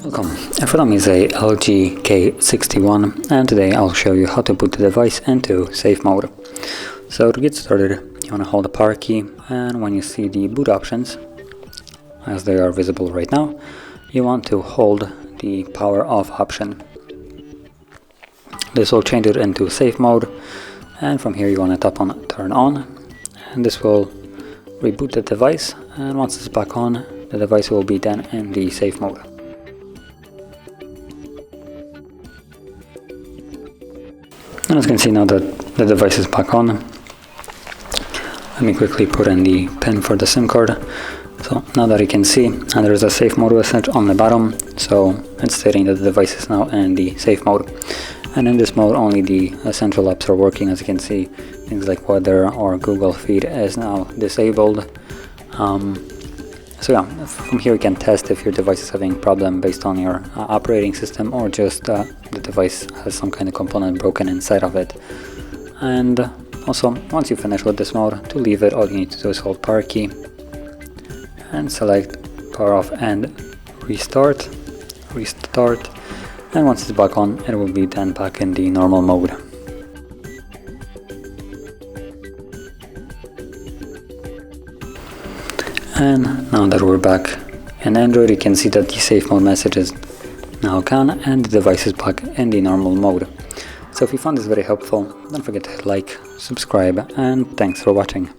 Welcome, in front of me is a LG K61 and today I'll show you how to put the device into safe mode. So to get started, you want to hold the power key, and when you see the boot options, as they are visible right now, you want to hold the power off option. This will change it into safe mode, and from here you want to tap on turn on, and this will reboot the device, and once it's back on, the device will be then in the safe mode. And as you can see now that the device is back on, let me quickly put in the pin for the SIM card. So now that you can see, there is a safe mode message on the bottom, so it's stating that the device is now in the safe mode. And in this mode only the essential apps are working. As you can see, things like weather or Google Feed is now disabled. So yeah, from here you can test if your device is having a problem based on your operating system, or just the device has some kind of component broken inside of it. And also, once you finish with this mode, to leave it, all you need to do is hold power key and select power off and restart, and once it's back on, it will be then back in the normal mode. And now that we're back in Android, you can see that the safe mode message is now gone and the device is back in the normal mode. So if you found this very helpful, don't forget to hit like, subscribe, and thanks for watching.